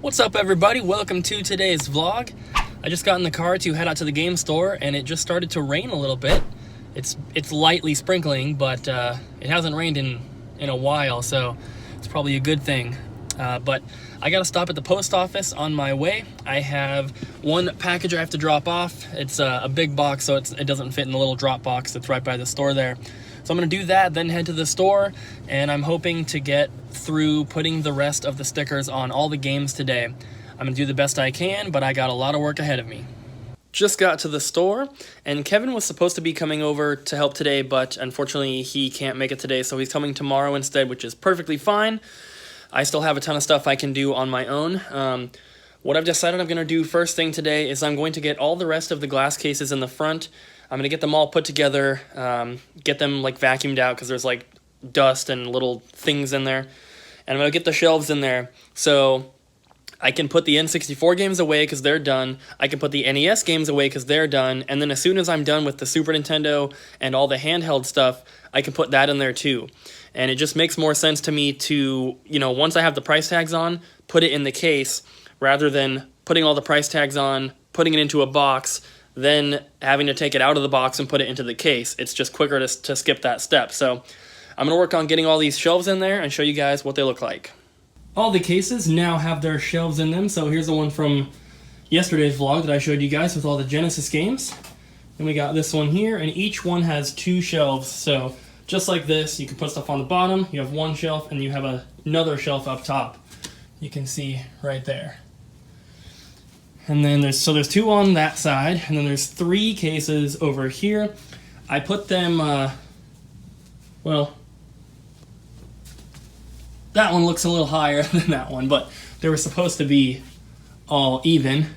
What's up everybody, welcome to today's vlog. I just got in the car to head out to the game store and it just started to rain a little bit. It's lightly sprinkling, but it hasn't rained in a while, so it's probably a good thing. But I gotta stop at the post office on my way. I have one package I have to drop off. It's a big box, so it doesn't fit in the little drop box that's right by the store there. So I'm gonna do that, then head to the store, and I'm hoping to get through putting the rest of the stickers on all the games today. I'm gonna do the best I can, but I got a lot of work ahead of me. Just got to the store, and Kevin was supposed to be coming over to help today, but unfortunately he can't make it today, so he's coming tomorrow instead, which is perfectly fine. I still have a ton of stuff I can do on my own. What I've decided I'm gonna do first thing today is I'm going to get all the rest of the glass cases in the front. I'm gonna get them all put together, get them like vacuumed out because there's like dust and little things in there. And I'm gonna get the shelves in there so I can put the N64 games away because they're done. I can put the NES games away because they're done. And then as soon as I'm done with the Super Nintendo and all the handheld stuff, I can put that in there too. And it just makes more sense to me to, once I have the price tags on, put it in the case rather than putting all the price tags on, putting it into a box, then having to take it out of the box and put it into the case. It's just quicker to skip that step. So I'm going to work on getting all these shelves in there and show you guys what they look like. All the cases now have their shelves in them. So here's the one from yesterday's vlog that I showed you guys with all the Genesis games. And we got this one here, and each one has two shelves. So just like this, you can put stuff on the bottom, you have one shelf, and you have another shelf up top. You can see right there. And then there's two on that side, and then there's three cases over here. I put them, well, that one looks a little higher than that one, but they were supposed to be all even.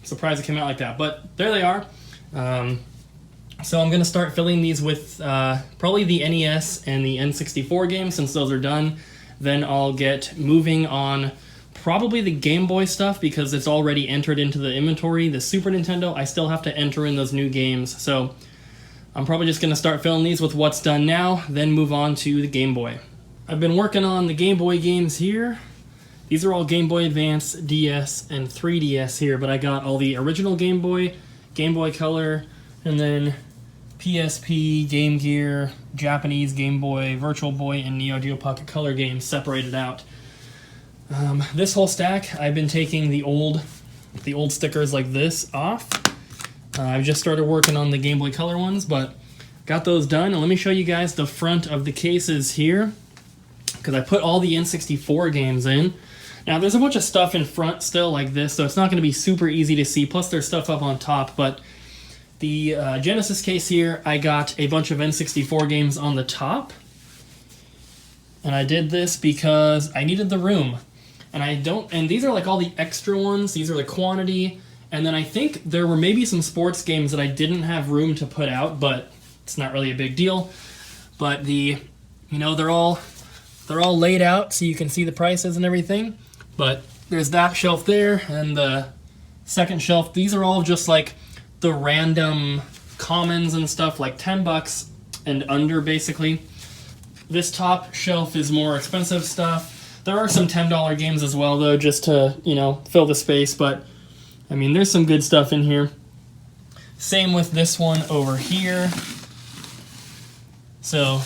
Surprised it came out like that, but there they are. So I'm going to start filling these with probably the NES and the N64 games since those are done. Then I'll get moving on probably the Game Boy stuff because it's already entered into the inventory. The Super Nintendo, I still have to enter in those new games. So I'm probably just going to start filling these with what's done now, then move on to the Game Boy. I've been working on the Game Boy games here. These are all Game Boy Advance, DS, and 3DS here, but I got all the original Game Boy Color, and then PSP, Game Gear, Japanese Game Boy, Virtual Boy, and Neo Geo Pocket Color games separated out. This whole stack, I've been taking the old stickers like this off. I've just started working on the Game Boy Color ones, but got those done. And let me show you guys the front of the cases here, because I put all the N64 games in. Now, there's a bunch of stuff in front still like this, so it's not going to be super easy to see. Plus, there's stuff up on top, but the Genesis case here, I got a bunch of N64 games on the top. And I did this because I needed the room. And these are like all the extra ones. These are the quantity. And then I think there were maybe some sports games that I didn't have room to put out, but it's not really a big deal. But they're all laid out so you can see the prices and everything. But there's that shelf there, and the second shelf. These are all just like the random commons and stuff, like $10 and under, basically. This top shelf is more expensive stuff. There are some $10 games as well, though, just to, fill the space. But, I mean, there's some good stuff in here. Same with this one over here. So,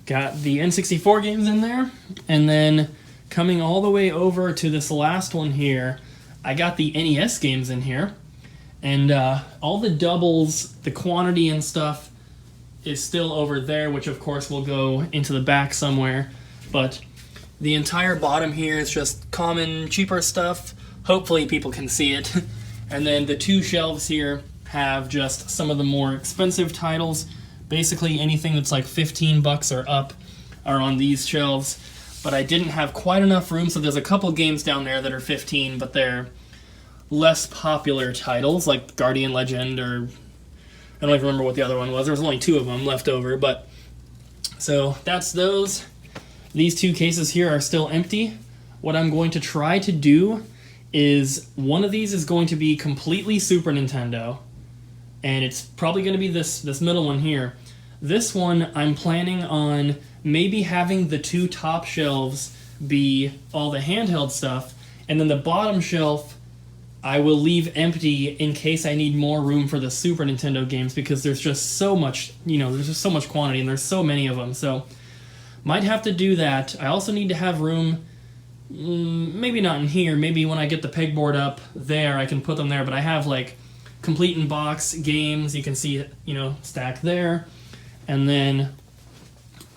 got the N64 games in there. And then, coming all the way over to this last one here, I got the NES games in here. And all the doubles, the quantity and stuff is still over there, which of course will go into the back somewhere. But the entire bottom here is just common, cheaper stuff. Hopefully people can see it. And then the two shelves here have just some of the more expensive titles. Basically anything that's like $15 or up are on these shelves. But I didn't have quite enough room, so there's a couple games down there that are 15, but they're less popular titles, like Guardian Legend, or I don't even remember what the other one was. There was only two of them left over, but so that's those. These two cases here are still empty. What I'm going to try to do is one of these is going to be completely Super Nintendo, and it's probably going to be this middle one here. This one I'm planning on maybe having the 2 top shelves be all the handheld stuff, and then the bottom shelf I will leave empty in case I need more room for the Super Nintendo games, because there's just so much, there's just so much quantity, and there's so many of them, so might have to do that. I also need to have room, maybe not in here, maybe when I get the pegboard up there, I can put them there, but I have, like, complete in box games, you can see it, stacked there, and then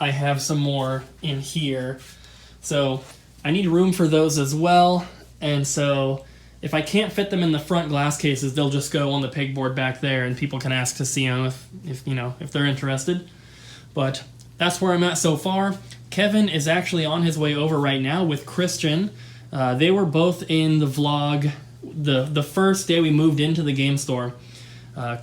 I have some more in here, so I need room for those as well, and so if I can't fit them in the front glass cases, they'll just go on the pegboard back there, and people can ask to see them if they're interested. But that's where I'm at so far. Kevin is actually on his way over right now with Christian. They were both in the vlog the first day we moved into the game store.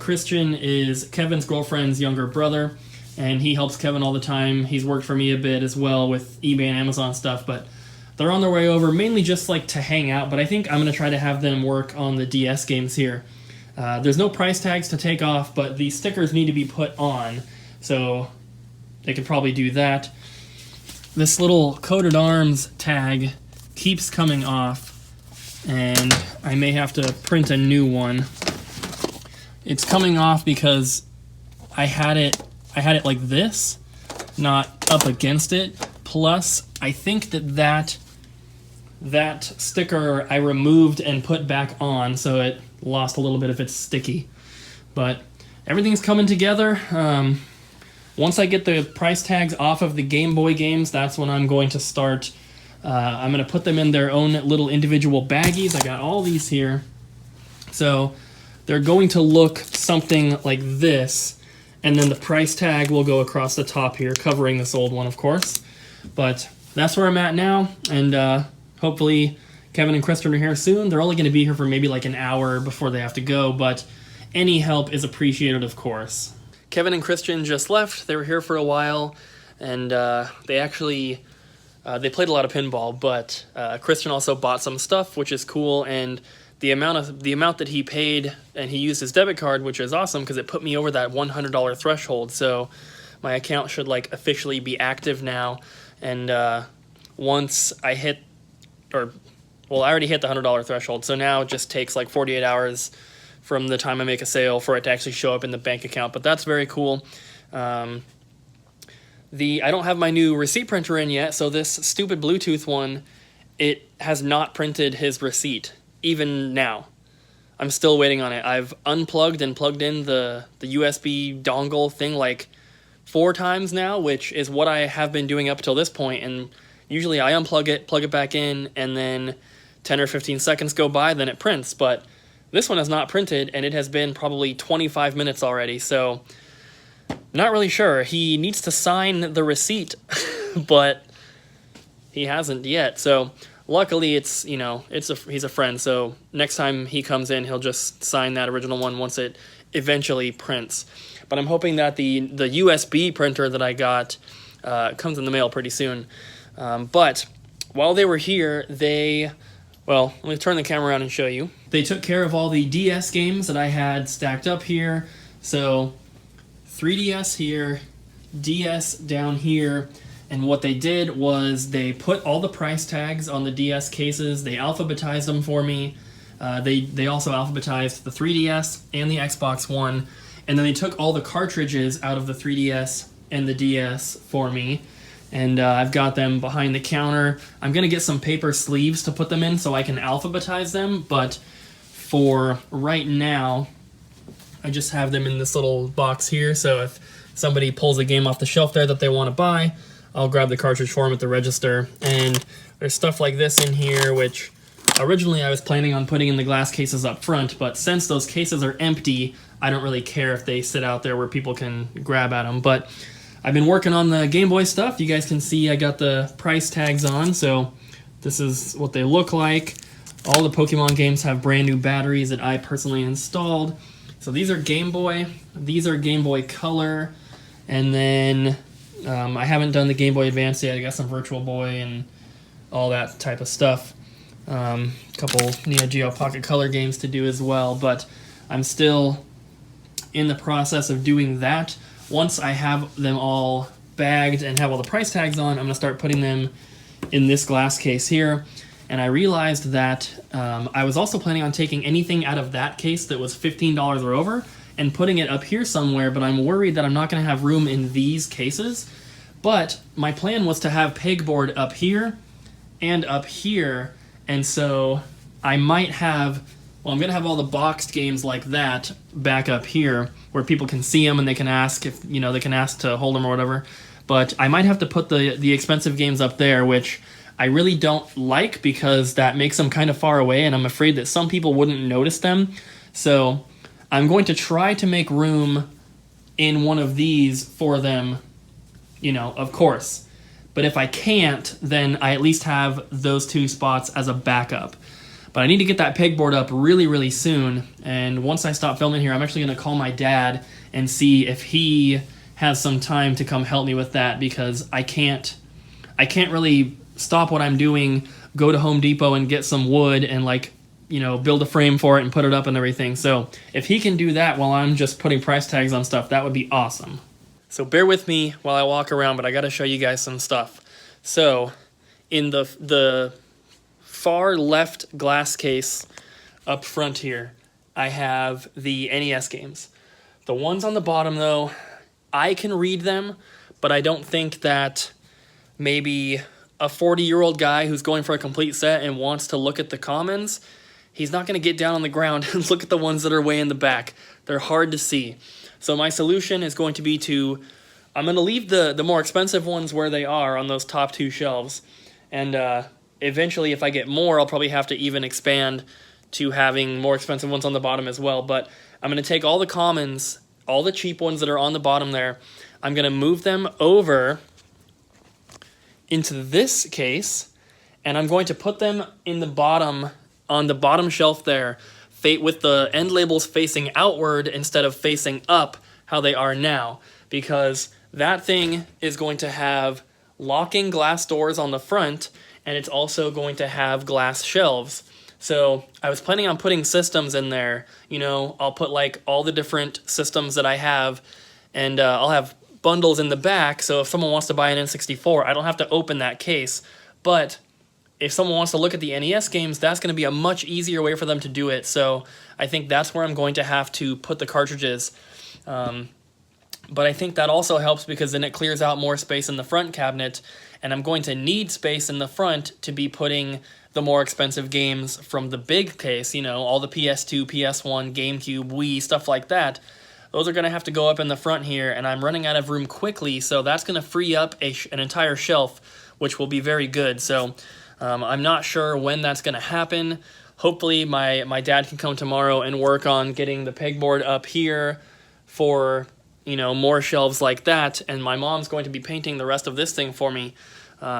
Christian is Kevin's girlfriend's younger brother, and he helps Kevin all the time. He's worked for me a bit as well with eBay and Amazon stuff, but they're on their way over, mainly just like to hang out, but I think I'm going to try to have them work on the DS games here. There's no price tags to take off, but the stickers need to be put on, so they could probably do that. This little coated arms tag keeps coming off, and I may have to print a new one. It's coming off because I had it like this, not up against it. Plus, I think that sticker I removed and put back on, so it lost a little bit of its sticky. But everything's coming together. Once I get the price tags off of the Game Boy games, that's when I'm going to start. I'm going to put them in their own little individual baggies. I got all these here. So they're going to look something like this, and then the price tag will go across the top here, covering this old one, of course. But that's where I'm at now, and hopefully Kevin and Kristen are here soon. They're only going to be here for maybe like an hour before they have to go, but any help is appreciated, of course. Kevin and Christian just left. They were here for a while, and they actually they played a lot of pinball, but Christian also bought some stuff, which is cool, and the amount that he paid, and he used his debit card, which is awesome because it put me over that $100 threshold, so my account should like officially be active now, and once I hit, I already hit the $100 threshold, so now it just takes like 48 hours from the time I make a sale for it to actually show up in the bank account, but that's very cool. I don't have my new receipt printer in yet, so this stupid Bluetooth one, it has not printed his receipt, even now. I'm still waiting on it. I've unplugged and plugged in the USB dongle thing like 4 times now, which is what I have been doing up until this point, and usually I unplug it, plug it back in, and then 10 or 15 seconds go by, then it prints, but this one has not printed, and it has been probably 25 minutes already, so not really sure. He needs to sign the receipt, but he hasn't yet, so luckily he's a friend, so next time he comes in, he'll just sign that original one once it eventually prints. But I'm hoping that the USB printer that I got comes in the mail pretty soon. But while they were here, let me turn the camera around and show you. They took care of all the DS games that I had stacked up here. So 3DS here, DS down here, and what they did was they put all the price tags on the DS cases. They alphabetized them for me. They also alphabetized the 3DS and the Xbox One, and then they took all the cartridges out of the 3DS and the DS for me. And I've got them behind the counter. I'm going to get some paper sleeves to put them in so I can alphabetize them, but for right now, I just have them in this little box here, so if somebody pulls a game off the shelf there that they want to buy, I'll grab the cartridge for them at the register. And there's stuff like this in here, which originally I was planning on putting in the glass cases up front, but since those cases are empty, I don't really care if they sit out there where people can grab at them. But I've been working on the Game Boy stuff. You guys can see I got the price tags on, so this is what they look like. All the Pokemon games have brand new batteries that I personally installed. So these are Game Boy, these are Game Boy Color, and then I haven't done the Game Boy Advance yet. I got some Virtual Boy and all that type of stuff. A couple Neo Geo Pocket Color games to do as well, but I'm still in the process of doing that. Once I have them all bagged and have all the price tags on, I'm going to start putting them in this glass case here. And I realized that I was also planning on taking anything out of that case that was $15 or over and putting it up here somewhere, but I'm worried that I'm not going to have room in these cases. But my plan was to have pegboard up here and up here, and so I might have, well, I'm going to have all the boxed games like that back up here where people can see them and they can ask if, you know, they can ask to hold them or whatever. But I might have to put the expensive games up there, which I really don't like because that makes them kind of far away, and I'm afraid that some people wouldn't notice them. So I'm going to try to make room in one of these for them, you know, of course. But if I can't, then I at least have those two spots as a backup. But I need to get that pegboard up really, really soon. And once I stop filming here, I'm actually going to call my dad and see if he has some time to come help me with that, because I can't really stop what I'm doing, go to Home Depot and get some wood and, like, you know, build a frame for it and put it up and everything. So if he can do that while I'm just putting price tags on stuff, that would be awesome. So bear with me while I walk around, but I got to show you guys some stuff. So in the far left glass case up front here, I have the NES games. The ones on the bottom, though, I can read them, but I don't think that maybe a 40-year-old guy who's going for a complete set and wants to look at the commons, he's not going to get down on the ground and look at the ones that are way in the back. They're hard to see. So my solution is going to be I'm going to leave the more expensive ones where they are on those top two shelves. And eventually, if I get more, I'll probably have to even expand to having more expensive ones on the bottom as well. But I'm going to take all the commons, all the cheap ones that are on the bottom there, I'm going to move them over into this case, and I'm going to put them in the bottom, on the bottom shelf there, with the end labels facing outward instead of facing up how they are now, because that thing is going to have locking glass doors on the front, and it's also going to have glass shelves. So I was planning on putting systems in there. You know, I'll put like all the different systems that I have, and I'll have bundles in the back, so if someone wants to buy an N64, I don't have to open that case. But if someone wants to look at the NES games, that's going to be a much easier way for them to do it. So I think that's where I'm going to have to put the cartridges. But I think that also helps because then it clears out more space in the front cabinet, and I'm going to need space in the front to be putting the more expensive games from the big case, you know, all the PS2, PS1, GameCube, Wii, stuff like that. Those are going to have to go up in the front here, and I'm running out of room quickly, so that's going to free up an entire shelf, which will be very good. So I'm not sure when that's going to happen. Hopefully my dad can come tomorrow and work on getting the pegboard up here for, you know, more shelves like that, and my mom's going to be painting the rest of this thing for me.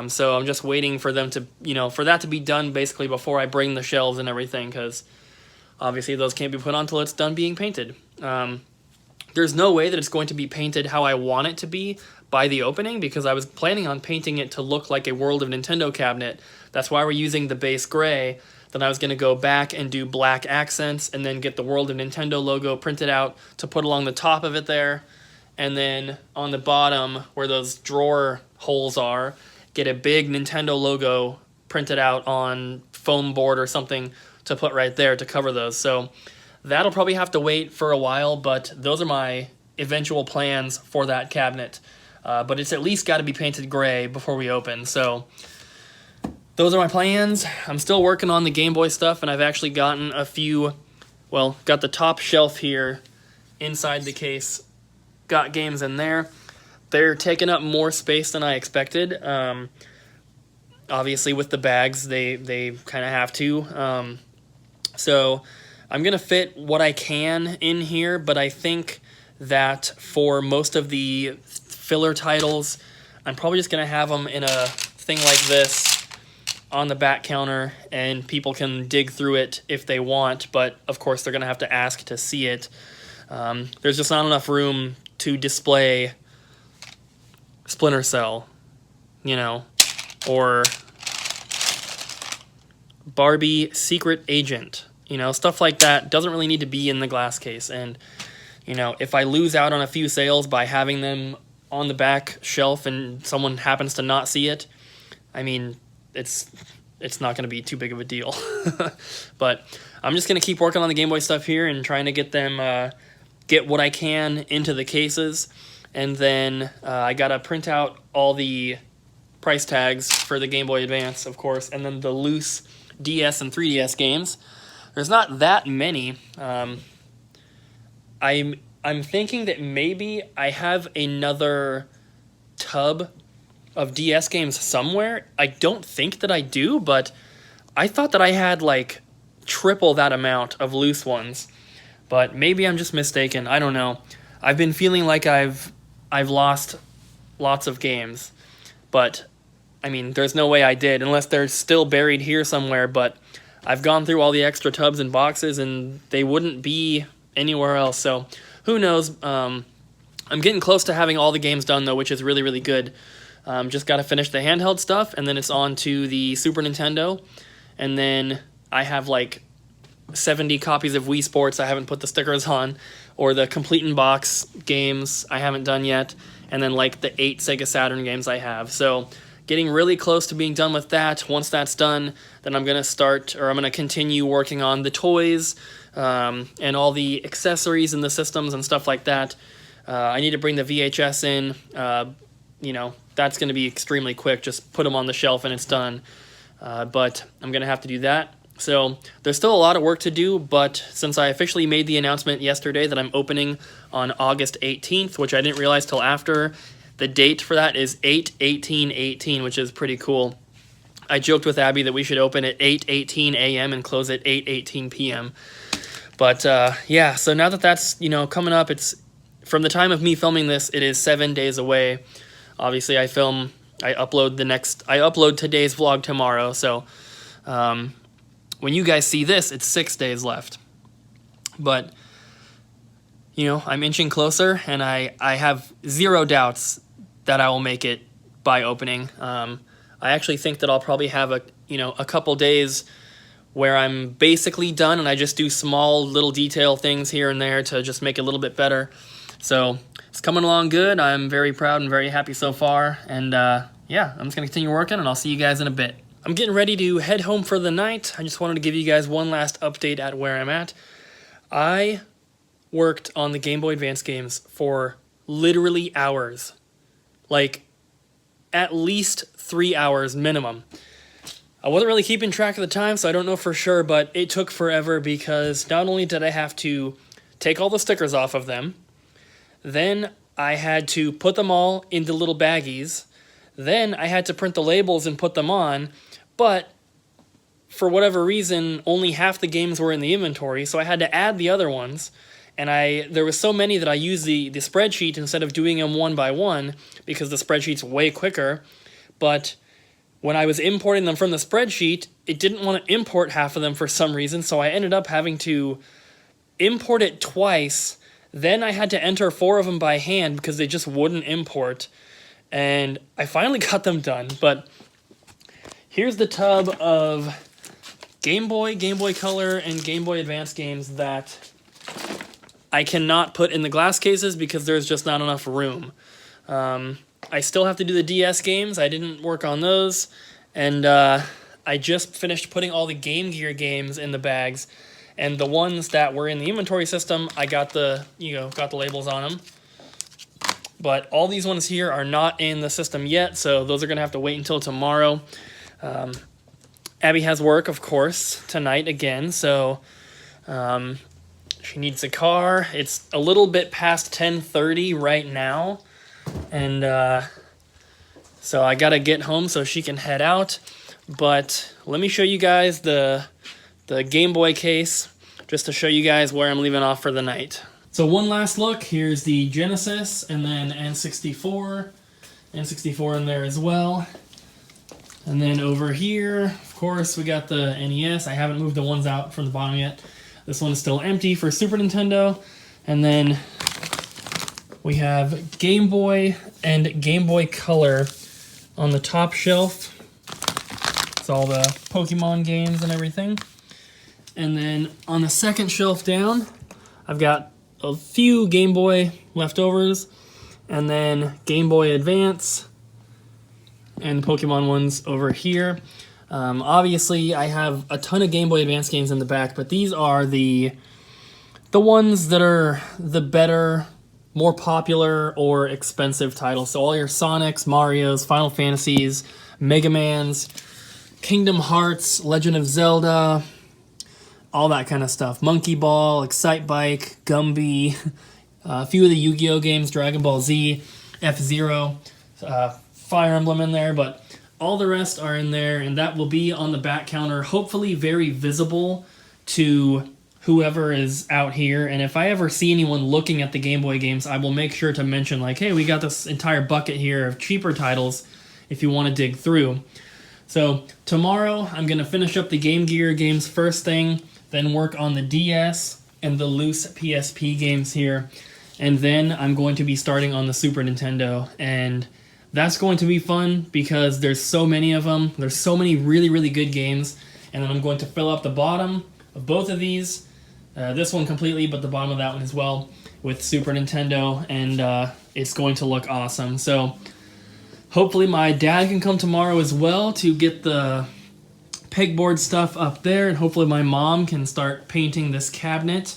So I'm just waiting for them to, you know, for that to be done basically before I bring the shelves and everything, because obviously those can't be put on until it's done being painted. There's no way that it's going to be painted how I want it to be by the opening, because I was planning on painting it to look like a World of Nintendo cabinet. That's why we're using the base gray. Then I was going to go back and do black accents and then get the World of Nintendo logo printed out to put along the top of it there. And then on the bottom where those drawer holes are, get a big Nintendo logo printed out on foam board or something to put right there to cover those. So that'll probably have to wait for a while, but those are my eventual plans for that cabinet. But it's at least got to be painted gray before we open. So those are my plans. I'm still working on the Game Boy stuff, and I've actually gotten a few, well, got the top shelf here inside the case. Got games in there. They're taking up more space than I expected. Obviously, with the bags, they kind of have to. So I'm going to fit what I can in here, but I think that for most of the filler titles, I'm probably just going to have them in a thing like this on the back counter, and people can dig through it if they want, but of course they're going to have to ask to see it. There's just not enough room to display Splinter Cell, you know, or Barbie Secret Agent, you know, stuff like that doesn't really need to be in the glass case. And, you know, if I lose out on a few sales by having them on the back shelf and someone happens to not see it, I mean, it's not going to be too big of a deal. But I'm just going to keep working on the Game Boy stuff here and trying to get them, get what I can into the cases. And then I got to print out all the price tags for the Game Boy Advance, of course, and then the loose DS and 3DS games. There's not that many. I'm thinking that maybe I have another tub of DS games somewhere. I don't think that I do, but I thought that I had like triple that amount of loose ones. But maybe I'm just mistaken. I don't know. I've been feeling like I've lost lots of games, but I mean, there's no way I did unless they're still buried here somewhere. But I've gone through all the extra tubs and boxes, and they wouldn't be anywhere else. So who knows? I'm getting close to having all the games done though, which is really, really good. Just got to finish the handheld stuff, and then it's on to the Super Nintendo, and then I have like 70 copies of Wii Sports I haven't put the stickers on, or the Complete in Box games I haven't done yet, and then like the 8 Sega Saturn games I have. So getting really close to being done with that. Once that's done, then I'm going to continue working on the toys and all the accessories and the systems and stuff like that. I need to bring the VHS in. That's going to be extremely quick. Just put them on the shelf and it's done. But I'm going to have to do that. So there's still a lot of work to do, but since I officially made the announcement yesterday that I'm opening on August 18th, which I didn't realize till after, the date for that is 8/18/18, which is pretty cool. I joked with Abby that we should open at 8:18 a.m. and close at 8:18 p.m. But yeah, so now that that's coming up, it's from the time of me filming this, it is 7 days away. Obviously, I upload today's vlog tomorrow, so when you guys see this, it's 6 days left. But I'm inching closer, and I have zero doubts that I will make it by opening. I actually think that I'll probably have a couple days where I'm basically done, and I just do small little detail things here and there to just make it a little bit better. So it's coming along good. I'm very proud and very happy so far. And yeah, I'm just going to continue working, and I'll see you guys in a bit. I'm getting ready to head home for the night. I just wanted to give you guys one last update at where I'm at. I worked on the Game Boy Advance games for literally hours. Like, at least 3 hours minimum. I wasn't really keeping track of the time, so I don't know for sure, but it took forever because not only did I have to take all the stickers off of them, then I had to put them all into little baggies, then I had to print the labels and put them on, but for whatever reason, only half the games were in the inventory, so I had to add the other ones, and there was so many that I used the spreadsheet instead of doing them one by one, because the spreadsheet's way quicker, but when I was importing them from the spreadsheet, it didn't want to import half of them for some reason, so I ended up having to import it twice. Then I had to enter 4 of them by hand because they just wouldn't import, and I finally got them done. But here's the tub of Game Boy, Game Boy Color, and Game Boy Advance games that I cannot put in the glass cases because there's just not enough room. I still have to do the DS games. I didn't work on those, and I just finished putting all the Game Gear games in the bags, and the ones that were in the inventory system, I got the labels on them. But all these ones here are not in the system yet, so those are going to have to wait until tomorrow. Abby has work, of course, tonight again, so she needs a car. It's a little bit past 10:30 right now, and so I got to get home so she can head out. But let me show you guys the Game Boy case, just to show you guys where I'm leaving off for the night. So one last look, here's the Genesis, and then N64 in there as well. And then over here, of course, we got the NES. I haven't moved the ones out from the bottom yet. This one is still empty for Super Nintendo. And then we have Game Boy and Game Boy Color on the top shelf. It's all the Pokemon games and everything. And then on the second shelf down, I've got a few Game Boy leftovers. And then Game Boy Advance and Pokemon ones over here. Obviously, I have a ton of Game Boy Advance games in the back, but these are the ones that are the better, more popular or expensive titles. So all your Sonics, Marios, Final Fantasies, Mega Mans, Kingdom Hearts, Legend of Zelda, all that kind of stuff. Monkey Ball, Excite Bike, Gumby, a few of the Yu-Gi-Oh games, Dragon Ball Z, F-Zero, Fire Emblem in there, but all the rest are in there, and that will be on the back counter, hopefully very visible to whoever is out here. And if I ever see anyone looking at the Game Boy games, I will make sure to mention, like, hey, we got this entire bucket here of cheaper titles if you want to dig through. So tomorrow, I'm going to finish up the Game Gear games first thing, then work on the DS and the loose PSP games here, and then I'm going to be starting on the Super Nintendo, and that's going to be fun because there's so many of them. There's so many really, really good games, and then I'm going to fill up the bottom of both of these, this one completely, but the bottom of that one as well, with Super Nintendo, and it's going to look awesome. So hopefully my dad can come tomorrow as well to get the pegboard stuff up there, and hopefully my mom can start painting this cabinet.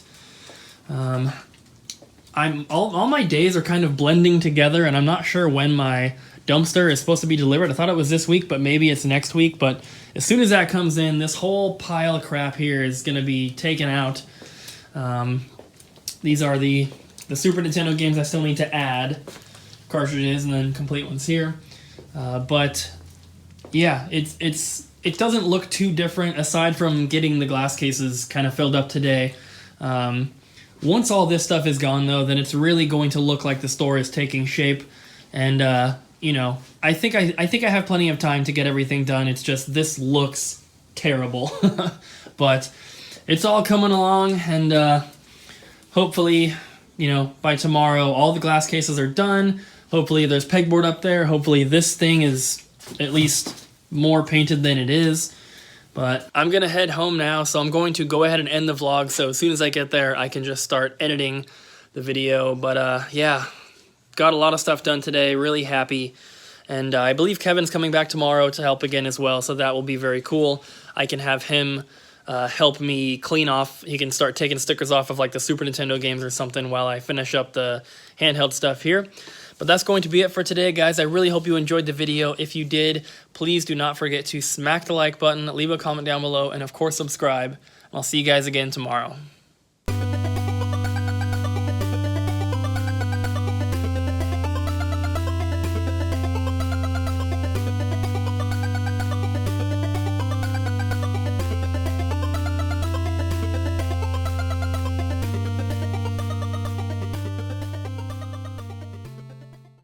All my days are kind of blending together, and I'm not sure when my dumpster is supposed to be delivered. I thought it was this week, but maybe it's next week. But as soon as that comes in, this whole pile of crap here is going to be taken out. These are the Super Nintendo games I still need to add cartridges, and then complete ones here. But yeah, it doesn't look too different aside from getting the glass cases kind of filled up today. Once all this stuff is gone, though, then it's really going to look like the store is taking shape. And, you know, I think I have plenty of time to get everything done. It's just this looks terrible. But it's all coming along, and hopefully, you know, by tomorrow, all the glass cases are done. Hopefully there's pegboard up there. Hopefully this thing is at least more painted than it is. But I'm going to head home now, so I'm going to go ahead and end the vlog, so as soon as I get there, I can just start editing the video. But yeah, got a lot of stuff done today, really happy. And I believe Kevin's coming back tomorrow to help again as well, so that will be very cool. I can have him help me clean off. He can start taking stickers off of like the Super Nintendo games or something while I finish up the handheld stuff here. But that's going to be it for today, guys. I really hope you enjoyed the video. If you did, please do not forget to smack the like button, leave a comment down below, and of course subscribe. I'll see you guys again tomorrow.